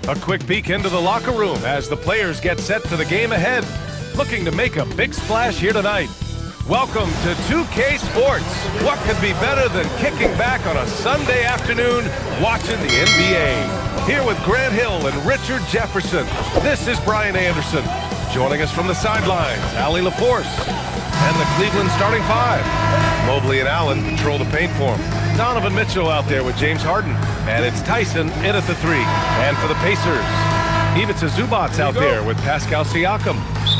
A quick peek into the locker room as the players get set for the game ahead, looking to make a big splash here tonight. Welcome to 2K Sports. What could be better than kicking back on a Sunday afternoon watching the NBA? Here with Grant Hill and Richard Jefferson, this is Brian Anderson. Joining us from the sidelines, Allie LaForce and the Cleveland starting five. Mobley and Allen control the paint for him. Donovan Mitchell out there with James Harden. And it's Tyson in at the three. And for the Pacers, Ivica Zubac's out there with Pascal Siakam.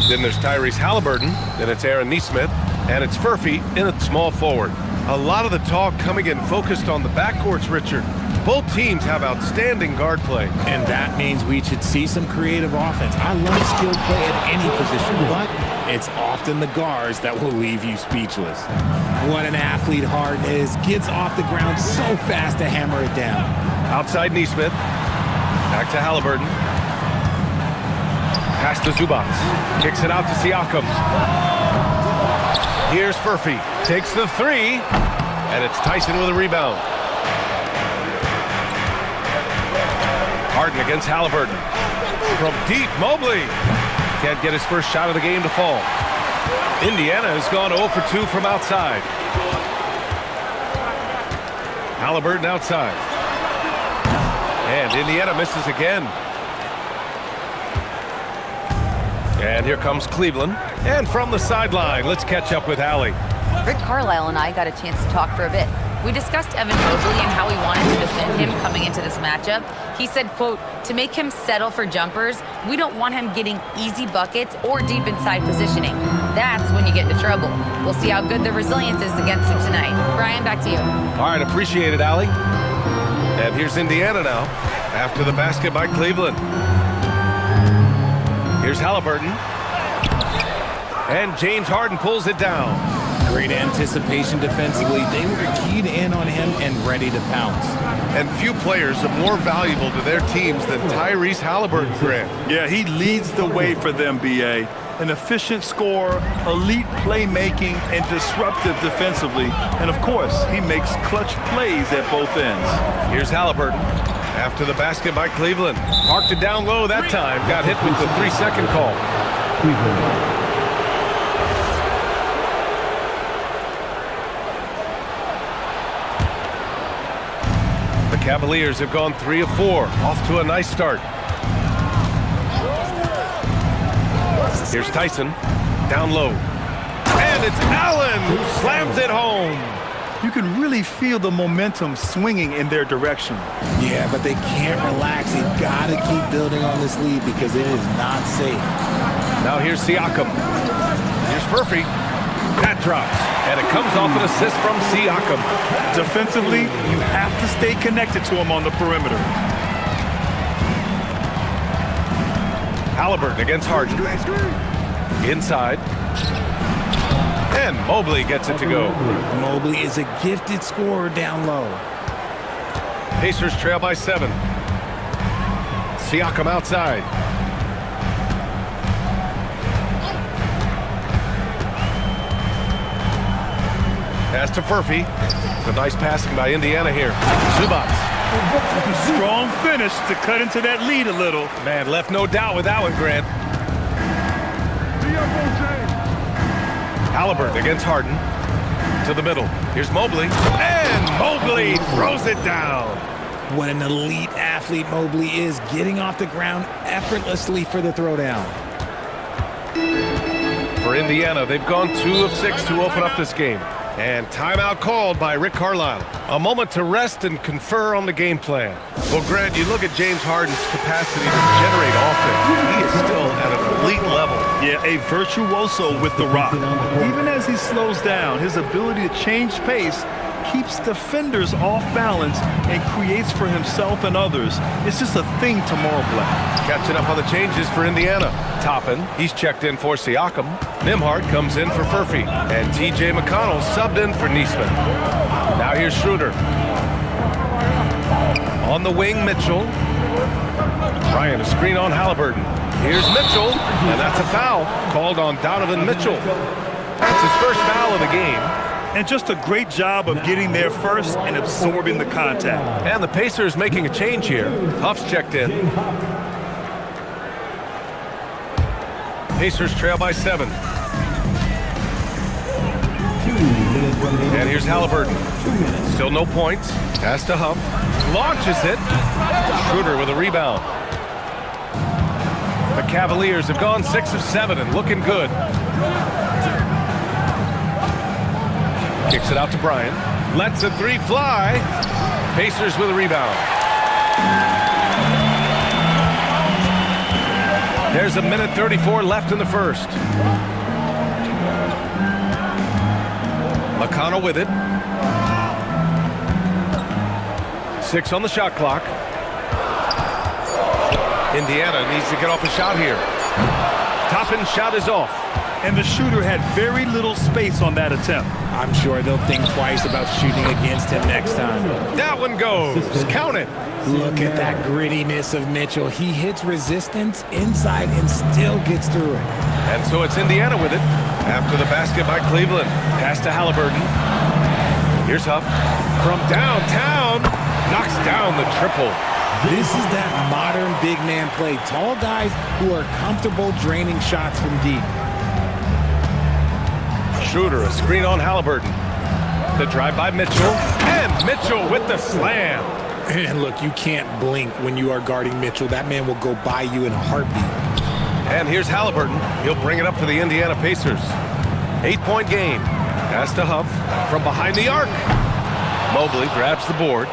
Then there's Tyrese Halliburton. Then it's Aaron Nesmith. And it's Furphy in at small forward. A lot of the talk coming in focused on the backcourts, Richard. Both teams have outstanding guard play. And that means we should see some creative offense. I love skilled play at any position, but it's often the guards that will leave you speechless. What an athlete Harden is. Gets off the ground so fast to hammer it down. Outside Nesmith. Back to Halliburton. Pass to Zubac. Kicks it out to Siakam. Here's Furphy. Takes the three. And it's Tyson with a rebound. Harden against Halliburton. From deep, Mobley. Can't get his first shot of the game to fall. Indiana has gone 0 for 2 from outside. Halliburton outside. And Indiana misses again. And here comes Cleveland. And from the sideline, let's catch up with Allie. Rick Carlisle and I got a chance to talk for a bit. We discussed Evan Mobley and how we wanted to defend him coming into this matchup. He said, quote, to make him settle for jumpers, we don't want him getting easy buckets or deep inside positioning. That's when you get into trouble. We'll see how good the resilience is against him tonight. Brian, back to you. All right, appreciate it, Allie. And here's Indiana now, after the basket by Cleveland. Here's Halliburton. And James Harden pulls it down. Great anticipation defensively. They were keyed in on him and ready to pounce. And few players are more valuable to their teams than Tyrese Halliburton, Grant. Yeah, he leads the way for them, B.A. An efficient scorer, elite playmaking, and disruptive defensively. And, of course, he makes clutch plays at both ends. Here's Halliburton. After the basket by Cleveland. Parked it down low that time. Got hit with the 3-second call. Cleveland. Cavaliers have gone 3 of 4, off to a nice start. Here's Tyson, down low. And it's Allen who slams it home. You can really feel the momentum swinging in their direction. Yeah, but they can't relax. They've got to keep building on this lead because it is not safe. Now here's Siakam. Here's Furphy. That drops, and it comes off an assist from Siakam. Defensively, you have to stay connected to him on the perimeter. Halliburton against Harden. Inside. And Mobley gets it to go. Mobley is a gifted scorer down low. Pacers trail by 7. Siakam outside. Pass to Furphy. It's a nice passing by Indiana here. Zubac. Strong finish to cut into that lead a little. Man, left no doubt with that one, Grant. Halliburton against Harden. To the middle. Here's Mobley. And Mobley throws it down. What an elite athlete Mobley is, getting off the ground effortlessly for the throwdown. For Indiana, they've gone 2 of 6 to open up this game. And timeout called by Rick Carlisle. A moment to rest and confer on the game plan. Well, Grant, you look at James Harden's capacity to generate offense. He is still at an elite level. Yeah, a virtuoso with the rock. Even as he slows down, his ability to change pace keeps defenders off balance and creates for himself and others. It's just a thing to marvel at. Catching up on the changes for Indiana. Toppin, he's checked in for Siakam. Nembhard comes in for Furphy. And T.J. McConnell subbed in for Nesmith. Now here's Schroeder. On the wing, Mitchell. Bryant, a screen on Halliburton. Here's Mitchell, and that's a foul called on Donovan Mitchell. That's his first foul of the game. And just a great job of getting there first and absorbing the contact. And the Pacers making a change here. Huff's checked in. Pacers trail by 7. And here's Halliburton. Still no points. Pass to Huff. Launches it. Schroeder with a rebound. The Cavaliers have gone 6 of 7 and looking good. Kicks it out to Bryant. Lets a 3 fly. Pacers with a rebound. There's a minute 34 left in the first. McConnell with it. 6 on the shot clock. Indiana needs to get off a shot here. Toppin's shot is off. And the shooter had very little space on that attempt. I'm sure they'll think twice about shooting against him next time. That one goes. Count it. Look at that grittiness of Mitchell. He hits resistance inside and still gets through it. And so it's Indiana with it. After the basket by Cleveland. Pass to Halliburton. Here's Huff. From downtown. Knocks down the triple. This is that modern big man play. Tall guys who are comfortable draining shots from deep. Schroeder, a screen on Halliburton. The drive by Mitchell. And Mitchell with the slam. And look, you can't blink when you are guarding Mitchell. That man will go by you in a heartbeat. And here's Halliburton. He'll bring it up for the Indiana Pacers. 8-point game. Pass to Huff from behind the arc. Mobley grabs the board.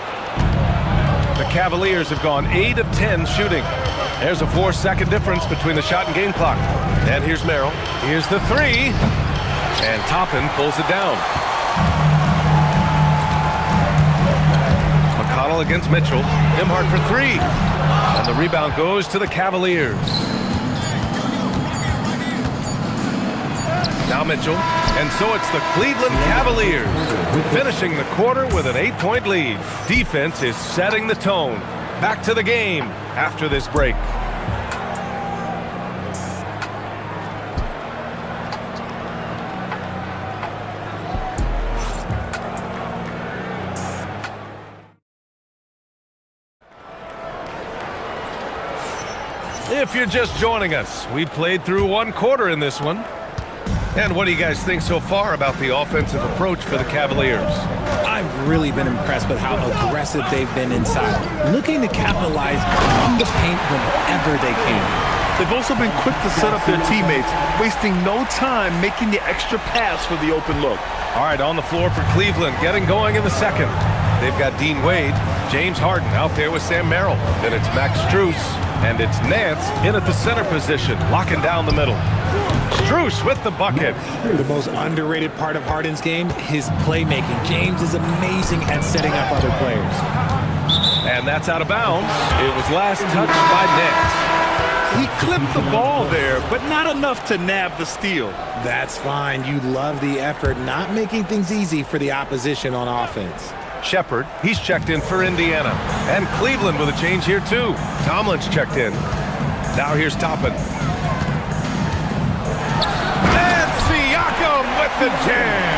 The Cavaliers have gone 8 of 10 shooting. There's a 4-second difference between the shot and game clock. And here's Merrill. Here's the 3. And Toppin pulls it down. McConnell against Mitchell. Nembhard for 3. And the rebound goes to the Cavaliers. Now Mitchell. And so it's the Cleveland Cavaliers finishing the quarter with an 8-point lead. Defense is setting the tone. Back to the game after this break. If you're just joining us, we played through 1 quarter in this one. And what do you guys think so far about the offensive approach for the Cavaliers? I've really been impressed with how aggressive they've been inside, looking to capitalize from the paint whenever they can. They've also been quick to set up their teammates, wasting no time making the extra pass for the open look. All right, on the floor for Cleveland, getting going in the second. They've got Dean Wade, James Harden out there with Sam Merrill. Then it's Max Strus, and it's Nance in at the center position, locking down the middle. Strus with the bucket. The most underrated part of Harden's game, his playmaking. James is amazing at setting up other players. And that's out of bounds. It was last touched by Nance. He clipped the ball there, but not enough to nab the steal. That's fine. You love the effort, not making things easy for the opposition on offense. Shepard, he's checked in for Indiana. And Cleveland with a change here too. Tomlin's checked in. Now here's Toppin. And Siakam with the jam.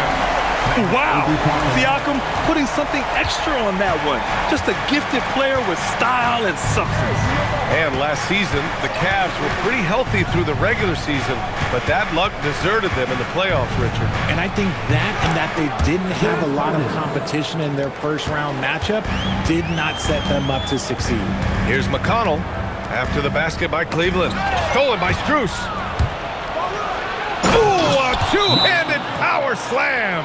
Wow, Siakam putting something extra on that one. Just a gifted player with style and substance. And last season, the Cavs were pretty healthy through the regular season, but that luck deserted them in the playoffs, Richard. And I think that and that they didn't have a lot of competition in their first-round matchup did not set them up to succeed. Here's McConnell after the basket by Cleveland. Stolen by Strus. Ooh, a two-handed power slam.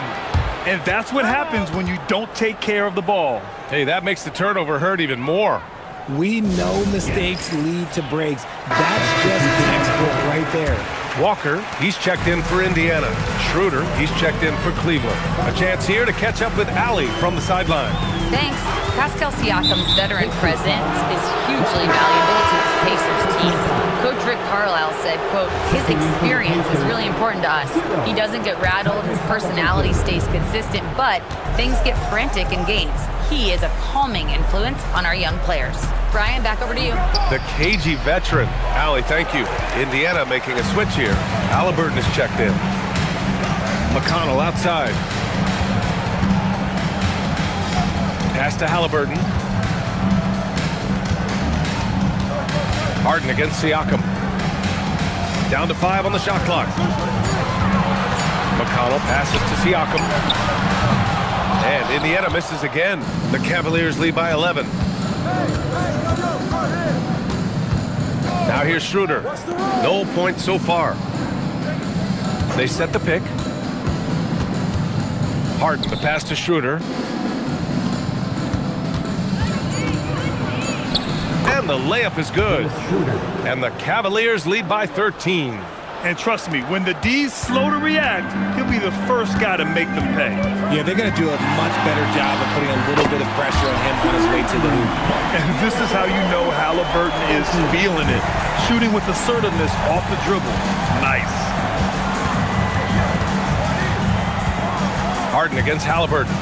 And that's what happens when you don't take care of the ball. Hey, that makes the turnover hurt even more. We know mistakes lead to breaks. That's just textbook right there. Walker, he's checked in for Indiana. Schroeder, he's checked in for Cleveland. A chance here to catch up with Allie from the sideline. Thanks. Pascal Siakam's veteran presence is hugely valuable to this Pacers team. Coach Rick Carlisle said, quote, his experience is really important to us. He doesn't get rattled, his personality stays consistent, but things get frantic in games. He is a calming influence on our young players. Brian, back over to you. The cagey veteran. Allie, thank you. Indiana making a switch here. Halliburton is checked in. McConnell outside. Pass to Halliburton. Harden against Siakam. Down to 5 on the shot clock. McConnell passes to Siakam. And Indiana misses again. The Cavaliers lead by 11. Now here's Schroeder. No points so far. They set the pick. Harden, the pass to Schroeder. And the layup is good. And the Cavaliers lead by 13. And trust me, when the D's slow to react, he'll be the first guy to make them pay. Yeah, they're going to do a much better job of putting a little bit of pressure on him on his way to the hoop. And this is how you know Halliburton is feeling it. Shooting with assertiveness off the dribble. Nice. Harden against Halliburton.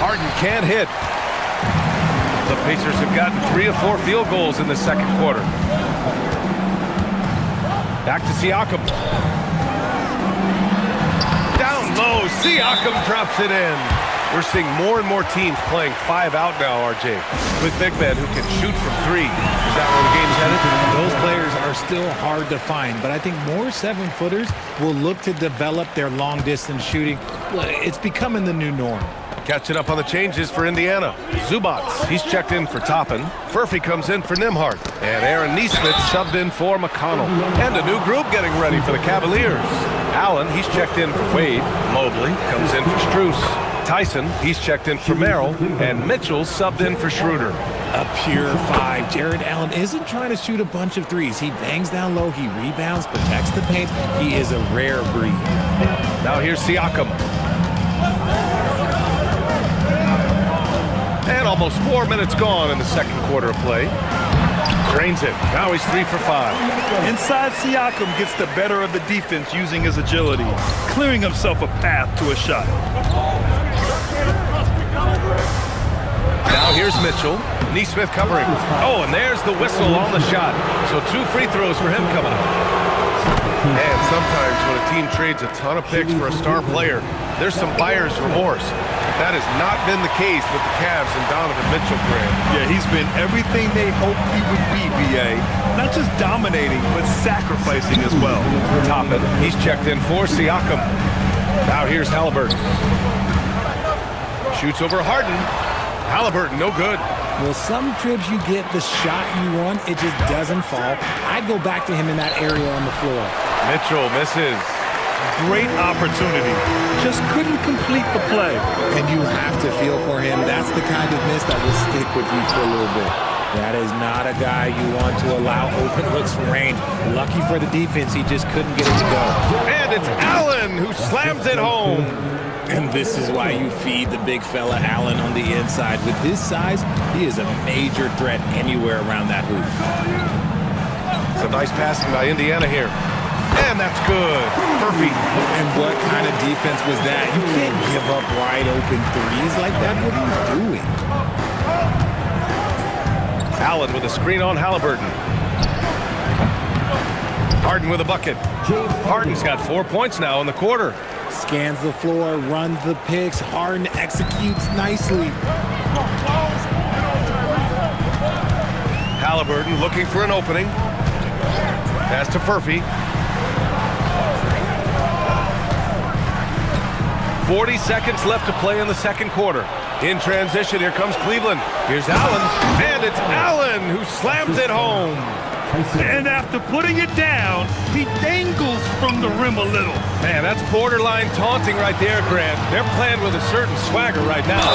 Harden can't hit. The Pacers have gotten 3 of 4 field goals in the second quarter. Back to Siakam. Down low, Siakam drops it in. We're seeing more and more teams playing 5 out now, RJ, with big men who can shoot from 3. Is that where the game's headed? Those players are still hard to find, but I think more 7-footers will look to develop their long-distance shooting. It's becoming the new norm. Catching up on the changes for Indiana. Zubac, he's checked in for Toppin. Furphy comes in for Nembhard. And Aaron Nesmith subbed in for McConnell. And a new group getting ready for the Cavaliers. Allen, he's checked in for Wade. Mobley comes in for Strus. Tyson, he's checked in for Merrill. And Mitchell subbed in for Schroeder. A pure 5. Jared Allen isn't trying to shoot a bunch of threes. He bangs down low, he rebounds, protects the paint. He is a rare breed. Now here's Siakam. And almost 4 minutes gone in the second quarter of play. Drains it. Now he's 3 for 5. Inside, Siakam gets the better of the defense using his agility, clearing himself a path to a shot. Now here's Mitchell. Nesmith covering. Oh, and there's the whistle on the shot. So 2 free throws for him coming up. And sometimes when a team trades a ton of picks for a star player, there's some buyer's remorse. That has not been the case with the Cavs and Donovan Mitchell, Graham. Yeah, he's been everything they hoped he would be, B.A. Not just dominating, but sacrificing as well. Toppin, he's checked in for Siakam. Now here's Halliburton. Shoots over Harden. Halliburton, no good. Well, some trips you get the shot you want, it just doesn't fall. I'd go back to him in that area on the floor. Mitchell misses. Great opportunity. Just couldn't complete the play. And you have to feel for him. That's the kind of miss that will stick with you for a little bit. That is not a guy you want to allow open looks from range. Lucky for the defense, he just couldn't get it to go. And it's Allen who slams it home. And this is why you feed the big fella Allen on the inside. With his size, he is a major threat anywhere around that hoop. Some nice passing by Indiana here. And that's good. Murphy. And what kind of defense was that? You can't give up wide open threes like that. What are you doing? Allen with a screen on Halliburton. Harden with a bucket. Harden's got 4 points now in the quarter. Scans the floor, runs the picks. Harden executes nicely. Halliburton looking for an opening. Pass to Furphy. 40 seconds left to play in the second quarter. In transition, here comes Cleveland. Here's Allen, and it's Allen who slams it home. And after putting it down, he dangles from the rim a little. Man, that's borderline taunting right there, Grant. They're playing with a certain swagger right now.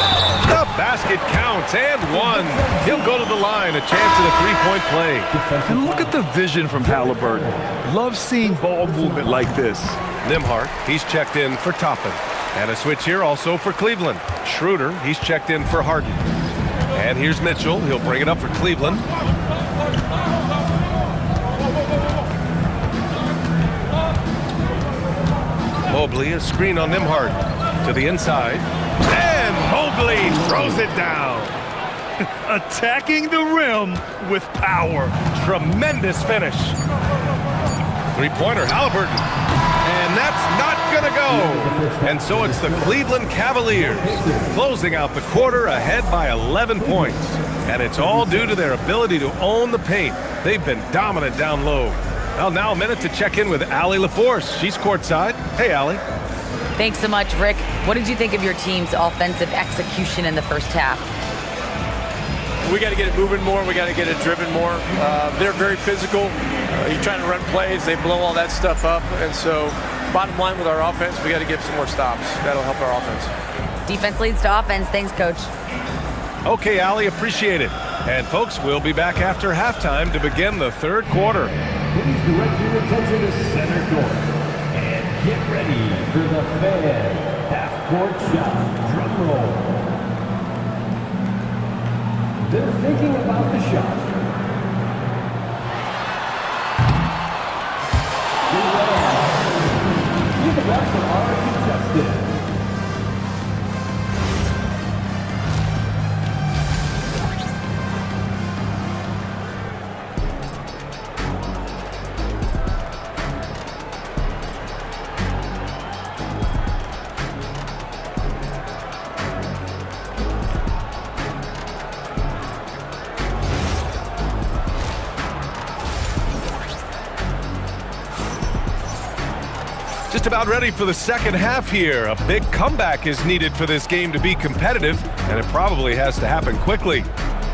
The basket counts, and 1. He'll go to the line, a chance at a 3-point play. And look at the vision from Halliburton. Love seeing ball movement like this. Nembhard, he's checked in for Toppin. And a switch here also for Cleveland. Schroeder, he's checked in for Harden. And here's Mitchell. He'll bring it up for Cleveland. Mobley, a screen on Nembhard. To the inside. And Mobley throws it down. Attacking the rim with power. Tremendous finish. Three-pointer, Halliburton. And that's not going to go. And so it's the Cleveland Cavaliers closing out the quarter ahead by 11 points. And it's all due to their ability to own the paint. They've been dominant down low. Well, now a minute to check in with Allie LaForce. She's courtside. Hey, Allie. Thanks so much, Rick. What did you think of your team's offensive execution in the first half? We got to get it moving more. We got to get it driven more. They're very physical. You're trying to run plays. They blow all that stuff up. And so bottom line with our offense, we got to get some more stops. That'll help our offense. Defense leads to offense. Thanks, Coach. Okay, Allie, appreciate it. And, folks, we'll be back after halftime to begin the third quarter. Please direct your attention to center court. And get ready for the fan half-court shot. Drum roll. They're thinking about the shot. The backs are contested. Just about ready for the second half here. A big comeback is needed for this game to be competitive, and it probably has to happen quickly.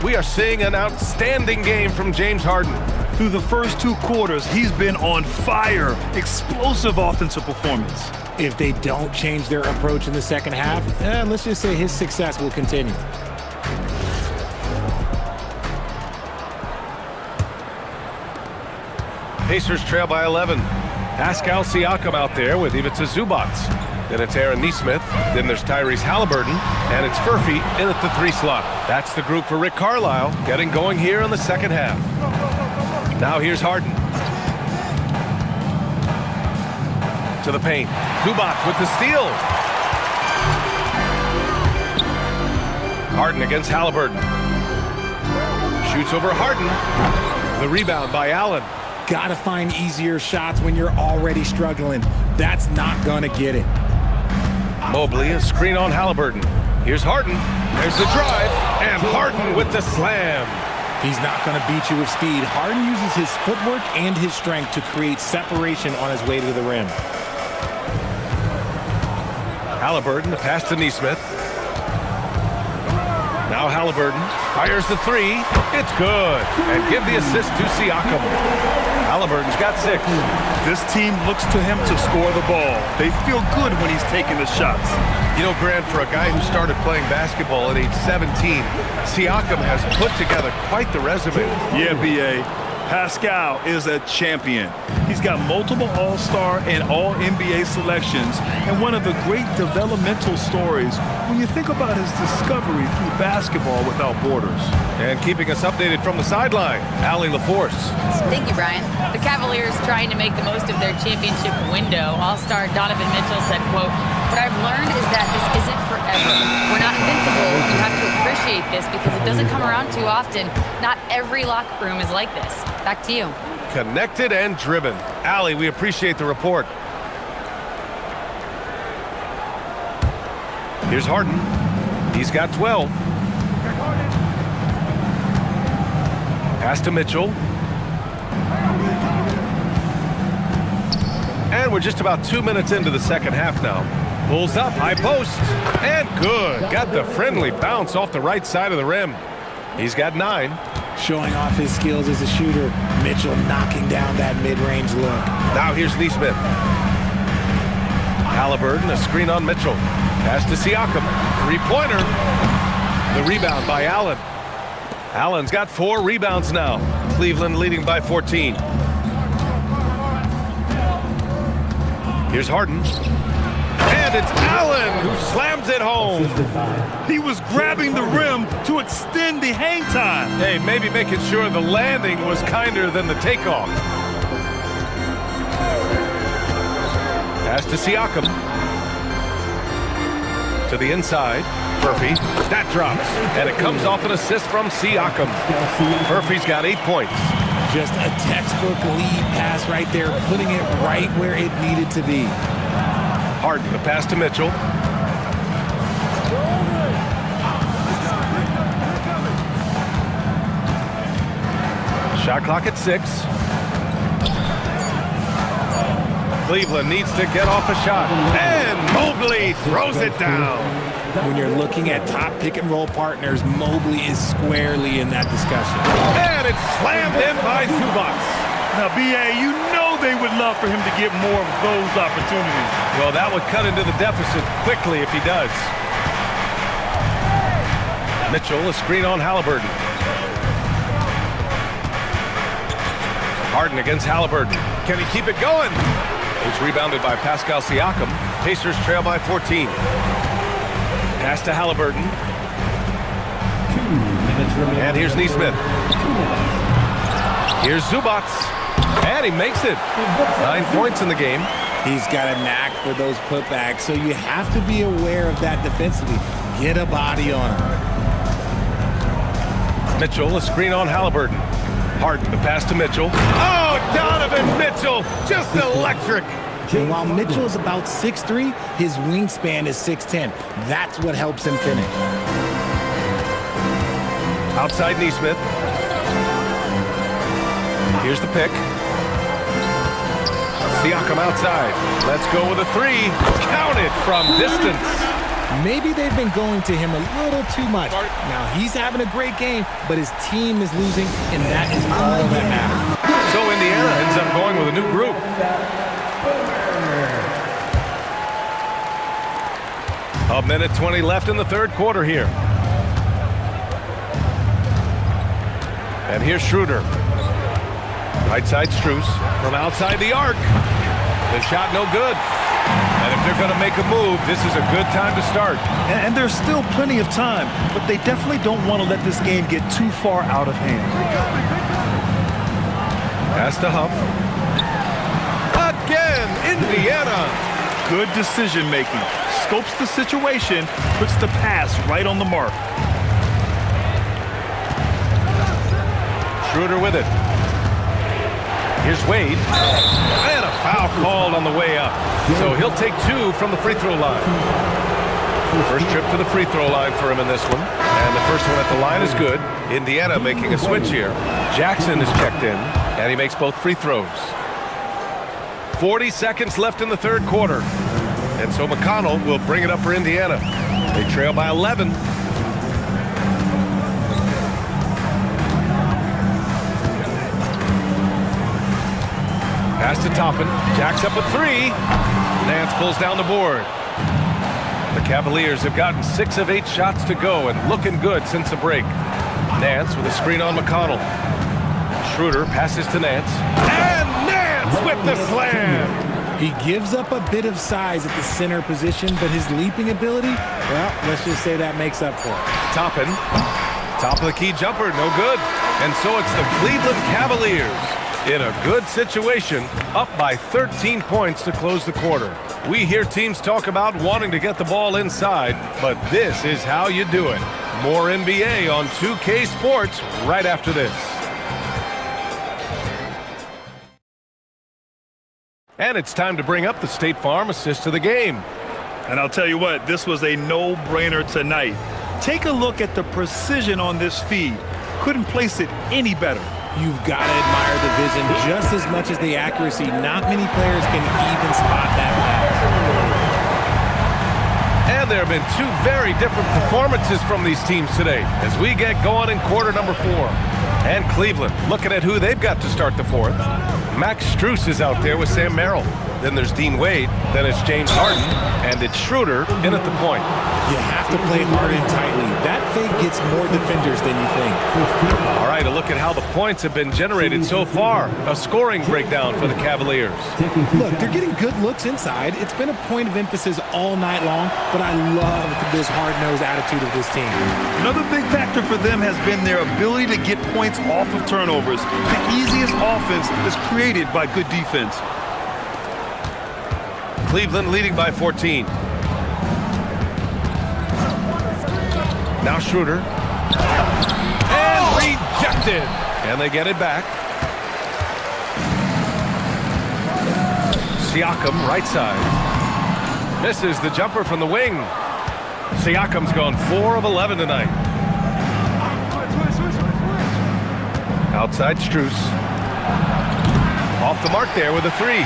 We are seeing an outstanding game from James Harden. Through the first two quarters, he's been on fire. Explosive offensive performance. If they don't change their approach in the second half, let's just say his success will continue. Pacers trail by 11. Pascal Siakam out there with Ivica Zubac. Then it's Aaron Nesmith. Then there's Tyrese Halliburton. And it's Furphy in at the 3 slot. That's the group for Rick Carlisle getting going here in the second half. Now here's Harden. To the paint. Zubac with the steal. Harden against Halliburton. Shoots over Harden. The rebound by Allen. Gotta find easier shots when you're already struggling. That's not gonna get it. Mobley, a screen on Halliburton. Here's Harden. There's the drive. And Harden with the slam. He's not gonna beat you with speed. Harden uses his footwork and his strength to create separation on his way to the rim. Halliburton, the pass to Nesmith. Now Halliburton fires the 3. It's good. And give the assist to Siakam. Halliburton's got 6. This team looks to him to score the ball. They feel good when he's taking the shots. You know, Grant, for a guy who started playing basketball at age 17, Siakam has put together quite the resume. Yeah, B.A. Pascal is a champion. He's got multiple All-Star and All-NBA selections, and one of the great developmental stories when you think about his discovery through basketball without borders. And keeping us updated from the sideline, Allie LaForce. Thank you, Brian. The Cavaliers trying to make the most of their championship window. All-star Donovan Mitchell said, quote, "What I've learned is that this isn't forever. We're not invincible. You have to appreciate this because it doesn't come around too often. Not every locker room is like this." Back to you. Connected and driven. Allie, we appreciate the report. Here's Harden. He's got 12. Pass to Mitchell. And we're just about 2 minutes into the second half now. Pulls up, high post, and good. Got the friendly bounce off the right side of the rim. He's got 9. Showing off his skills as a shooter. Mitchell knocking down that mid-range look. Now here's Nesmith. Halliburton, a screen on Mitchell. Pass to Siakam. 3-pointer. The rebound by Allen. Allen's got 4 rebounds now. Cleveland leading by 14. Here's Harden. And it's Allen who slams it home. He was grabbing the rim to extend the hang time. Hey, maybe making sure the landing was kinder than the takeoff. Pass to Siakam. To the inside. Furphy. That drops. And it comes off an assist from Siakam. Furphy's got 8 points. Just a textbook lead pass right there, putting it right where it needed to be. Harden, the pass to Mitchell. Shot clock at 6. Cleveland needs to get off a shot. And Mobley throws it down. When you're looking at top pick-and-roll partners, Mobley is squarely in that discussion. And it's slammed in by Zubac. Now, B.A., you know they would love for him to get more of those opportunities. Well, that would cut into the deficit quickly if he does. Mitchell, a screen on Halliburton. Harden against Halliburton. Can he keep it going? It's rebounded by Pascal Siakam. Pacers trail by 14. Pass to Halliburton. 2 minutes remaining. And here's Neesmith. Here's Zubac. And he makes it. 9 points in the game. He's got a knack for those putbacks, so you have to be aware of that defensively. Get a body on him. Mitchell, a screen on Halliburton. Harden, the pass to Mitchell. Oh, Donovan Mitchell, just electric. And while Mitchell is about 6'3", his wingspan is 6'10". That's what helps him finish. Outside Neesmith. Here's the pick. Siakam outside. Let's go with a 3. Count it from distance. Maybe they've been going to him a little too much. Now, he's having a great game, but his team is losing, and that is all that matters. So Indiana ends up going with a new group. A minute 20 left in the third quarter here. And here's Schroeder. Right side Strus from outside the arc. The shot no good. And if they're going to make a move, this is a good time to start. And there's still plenty of time, but they definitely don't want to let this game get too far out of hand. Pass to Huff. Again, Indiana. Good decision making. Scopes the situation, puts the pass right on the mark. Schroeder with it. Here's Wade. And a foul called on the way up. So he'll take 2 from the free throw line. First trip to the free throw line for him in this one. And the first one at the line is good. Indiana making a switch here. Jackson is checked in, and he makes both free throws. 40 seconds left in the third quarter. And so McConnell will bring it up for Indiana. They trail by 11. Pass to Toppin. Jacks up a 3. Nance pulls down the board. The Cavaliers have gotten 6 of 8 shots to go and looking good since the break. Nance with a screen on McConnell. Schroeder passes to Nance. And Nance with the slam! He gives up a bit of size at the center position, but his leaping ability, well, let's just say that makes up for it. Toppin. Top of the key jumper, no good. And so it's the Cleveland Cavaliers in a good situation, up by 13 points to close the quarter. We hear teams talk about wanting to get the ball inside, but this is how you do it. More NBA on 2K Sports right after this. And it's time to bring up the State Farm assist of the game. And I'll tell you what, this was a no-brainer tonight. Take a look at the precision on this feed. Couldn't place it any better. You've got to admire the vision just as much as the accuracy. Not many players can even spot that pass. And there have been 2 very different performances from these teams today as we get going in quarter number 4. And Cleveland, looking at who they've got to start the fourth. Max Strus is out there with Sam Merrill. Then there's Dean Wade. Then it's James Harden. And it's Schroeder in at the point. You have to play Harden tightly. That fake gets more defenders than you think. All right, a look at how the points have been generated so far. A scoring breakdown for the Cavaliers. Look, they're getting good looks inside. It's been a point of emphasis all night long, but I love this hard-nosed attitude of this team. Another big factor for them has been their ability to get points off of turnovers. The easiest offense is created by good defense. Cleveland leading by 14. Now Schroeder. And rejected. And they get it back. Siakam, right side. Misses the jumper from the wing. Siakam's gone 4 of 11 tonight. Outside Strus. Off the mark there with a 3.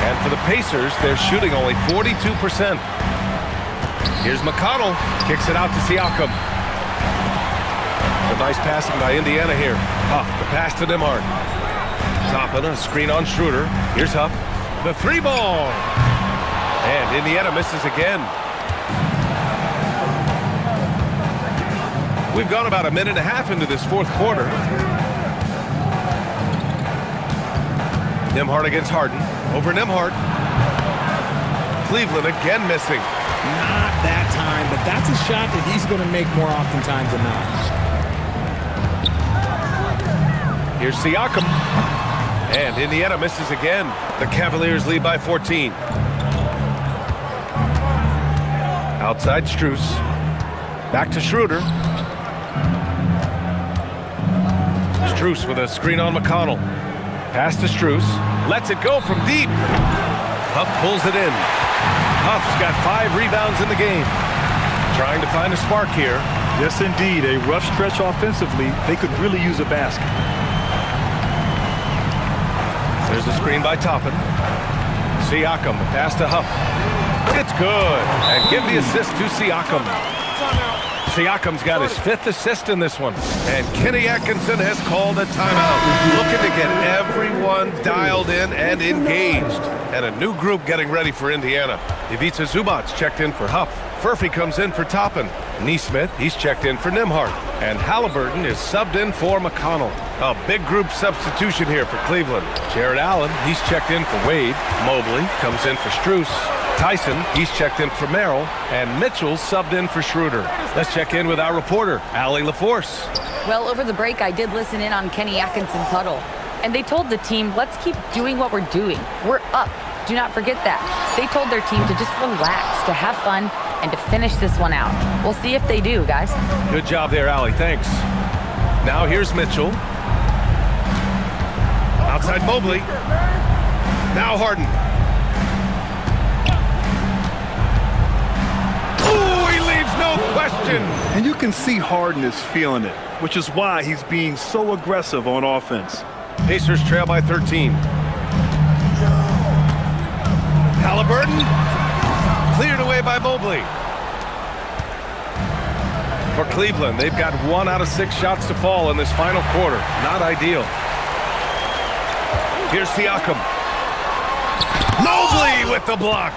And for the Pacers, they're shooting only 42%. Here's McConnell. Kicks it out to Siakam. Some nice passing by Indiana here. Huff, the pass to Nembhard. Toppin, a screen on Schroeder. Here's Huff. The 3-ball. And Indiana misses again. We've gone about a minute and a half into this fourth quarter. Nembhard against Harden. Over Nembhard. Cleveland again missing. Not that time, but that's a shot that he's going to make more oftentimes than not. Here's Siakam. And Indiana misses again. The Cavaliers lead by 14. Outside Strus. Back to Schroeder. Strus with a screen on McConnell. Pass to Strus. Lets it go from deep. Huff pulls it in. Huff's got 5 rebounds in the game. Trying to find a spark here. Yes, indeed. A rough stretch offensively. They could really use a basket. There's a screen by Toppin. Siakam, the pass to Huff. It's good. And give the assist to Siakam. Siakam's got his 5th assist in this one. And Kenny Atkinson has called a timeout. Looking to get everyone dialed in and engaged. And a new group getting ready for Indiana. Ivica Zubac's checked in for Huff. Furphy comes in for Toppin. Neesmith, he's checked in for Nembhard. And Halliburton is subbed in for McConnell. A big group substitution here for Cleveland. Jared Allen, he's checked in for Wade. Mobley comes in for Strus. Tyson, he's checked in for Merrill. And Mitchell's subbed in for Schroeder. Let's check in with our reporter, Allie LaForce. Well, over the break, I did listen in on Kenny Atkinson's huddle. And they told the team, let's keep doing what we're doing. We're up. Do not forget that. They told their team to just relax, to have fun, and to finish this one out. We'll see if they do, guys. Good job there, Allie. Thanks. Now here's Mitchell. Outside Mobley. Now Harden. Oh, he leaves no question. And you can see Harden is feeling it, which is why he's being so aggressive on offense. Pacers trail by 13. Halliburton. Cleared away by Mobley. For Cleveland, they've got 1 out of 6 shots to fall in this final quarter. Not ideal. Here's Siakam. Mobley with the block.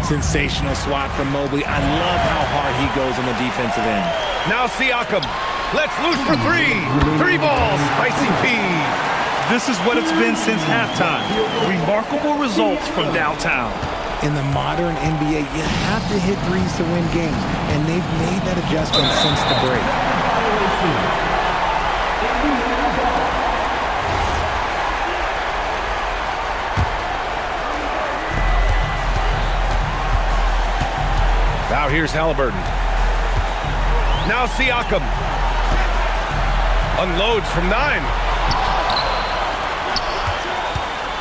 Sensational swat from Mobley. I love how hard he goes on the defensive end. Now Siakam. Let's loose for 3. 3 balls. Spicy P. This is what it's been since halftime. Remarkable results from downtown. In the modern NBA, you have to hit threes to win games, and they've made that adjustment since the break. Now here's Halliburton. Now Siakam. Unloads from 9.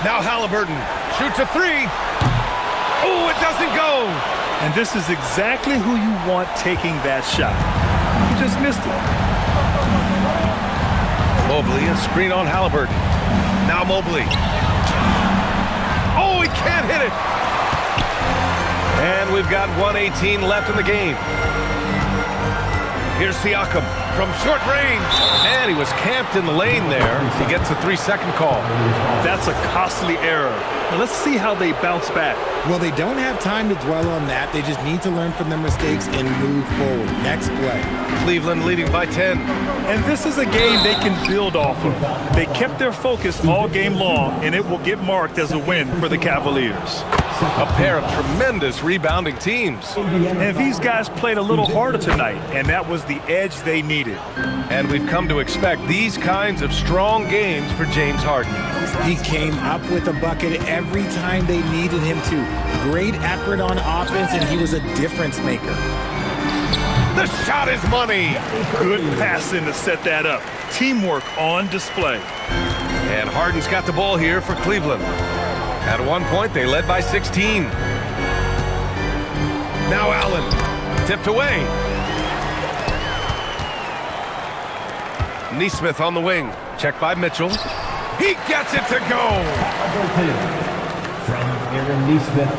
Now Halliburton shoots a 3. Oh, it doesn't go. And this is exactly who you want taking that shot. He just missed it. Mobley, a screen on Halliburton. Now Mobley. Oh, he can't hit it. And we've got 1:18 left in the game. Here's Siakam from short range. And he was camped in the lane there. He gets a 3-second call. That's a costly error. Now let's see how they bounce back. Well, they don't have time to dwell on that. They just need to learn from their mistakes and move forward. Next play. Cleveland leading by 10. And this is a game they can build off of. They kept their focus all game long, and it will get marked as a win for the Cavaliers. A pair of tremendous rebounding teams. And these guys played a little harder tonight, and that was the edge they needed. And we've come to expect these kinds of strong games for James Harden. He came up with a bucket every time they needed him to. Great effort on offense, and he was a difference maker. The shot is money. Good passing to set that up. Teamwork on display. And Harden's got the ball here for Cleveland. At one point, they led by 16. Now Allen, tipped away. Neesmith on the wing, checked by Mitchell. He gets it to go. From Aaron Neesmith.